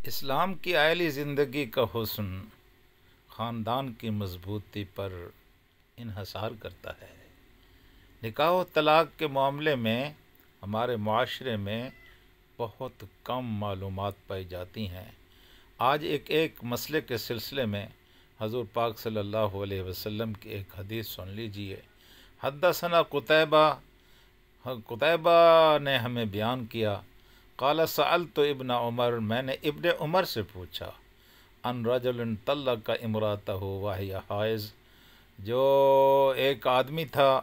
اسلام کی عائلی زندگی کا حسن خاندان کی مضبوطی پر انحصار کرتا ہے۔ نکاح و طلاق کے معاملے میں ہمارے معاشرے میں بہت کم معلومات پائی جاتی ہیں۔ آج ایک مسئلے کے سلسلے میں حضور پاک صلی اللہ علیہ وسلم کی ایک حدیث سن لیجئے۔ حدثنا قتیبہ نے ہمیں بیان کیا، قال سألت ابن عمر، میں نے ابن عمر سے پوچھا، ان رجل طلق امرأتہ وہی حائض، جو ایک آدمی تھا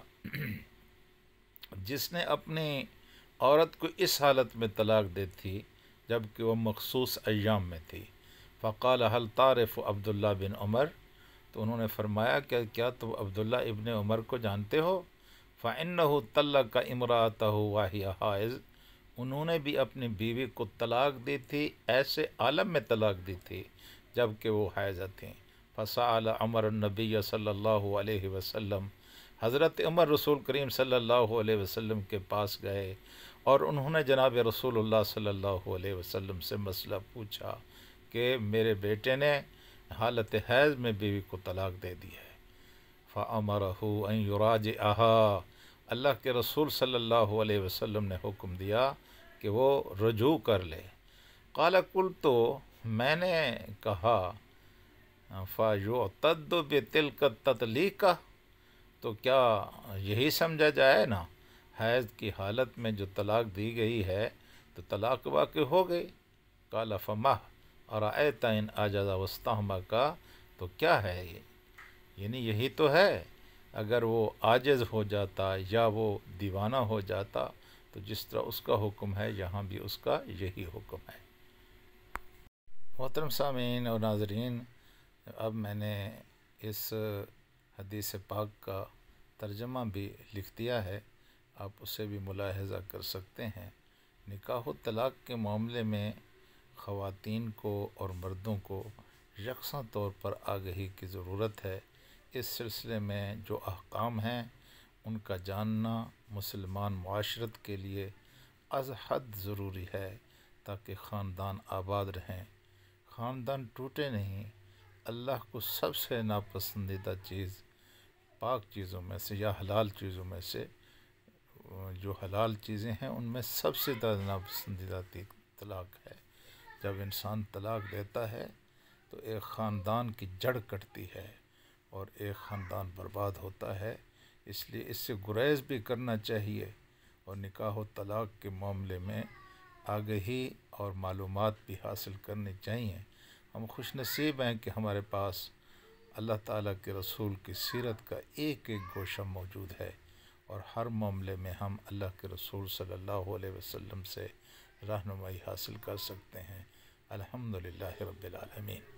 جس نے اپنی عورت کو اس حالت میں طلاق دی تھی جبکہ وہ مخصوص ایام میں تھی۔ فقال هل تعرف عبداللہ بن عمر، تو انہوں نے فرمایا کہ کیا تم عبداللہ ابن عمر کو جانتے ہو؟ فإنه طلق امرأتہ وہی حائض، انہوں نے بھی اپنی بیوی کو طلاق دی تھی، ایسے عالم میں طلاق دی تھی جبکہ وہ حائضہ تھیں۔ فسأل عمر النبی صلی اللہ علیہ وسلم، حضرت عمر رسول کریم صلی اللہ علیہ وسلم کے پاس گئے اور انہوں نے جناب رسول اللہ صلی اللہ علیہ وسلم سے مسئلہ پوچھا کہ میرے بیٹے نے حالت حیض میں بیوی کو طلاق دے دی ہے۔ فَأَمَرَهُ أَن يُرَاجِعَهَا، اللہ کے رسول صلی اللہ علیہ وسلم نے حکم دیا کہ وہ رجوع کر لے۔ قال قلت، میں نے کہا، فَيُعْتَدُّ بِتِلْكَ التَّطْلِيقَةِ، تو کیا یہی سمجھا جائے نا، حیض کی حالت میں جو طلاق دی گئی ہے تو طلاق واقع ہو گئی۔ قال فَمَا أَرَأَيْتَ إِنْ أَعْجَزَ وَاسْتَحْمَقَ، تو کیا ہے یہ، یعنی یہی تو ہے، اگر وہ عاجز ہو جاتا یا وہ دیوانہ ہو جاتا تو جس طرح اس کا حکم ہے یہاں بھی اس کا یہی حکم ہے۔ محترم سامعین اور ناظرین، اب میں نے اس حدیث پاک کا ترجمہ بھی لکھ دیا ہے، آپ اسے بھی ملاحظہ کر سکتے ہیں۔ نکاح و طلاق کے معاملے میں خواتین کو اور مردوں کو یکساں طور پر آگہی کی ضرورت ہے۔ اس سلسلے میں جو احکام ہیں ان کا جاننا مسلمان معاشرت کے لیے از حد ضروری ہے تاکہ خاندان آباد رہیں، خاندان ٹوٹے نہیں۔ اللہ کو سب سے ناپسندیدہ چیز پاک چیزوں میں سے یا حلال چیزوں میں سے، جو حلال چیزیں ہیں ان میں سب سے زیادہ ناپسندیدہ طلاق ہے۔ جب انسان طلاق دیتا ہے تو ایک خاندان کی جڑ کٹتی ہے اور ایک خاندان برباد ہوتا ہے، اس لیے اس سے گریز بھی کرنا چاہیے اور نکاح و طلاق کے معاملے میں آگہی اور معلومات بھی حاصل کرنی چاہیے۔ ہم خوش نصیب ہیں کہ ہمارے پاس اللہ تعالیٰ کے رسول کی سیرت کا ایک گوشہ موجود ہے اور ہر معاملے میں ہم اللہ کے رسول صلی اللہ علیہ وسلم سے رہنمائی حاصل کر سکتے ہیں۔ الحمدللہ رب العالمین۔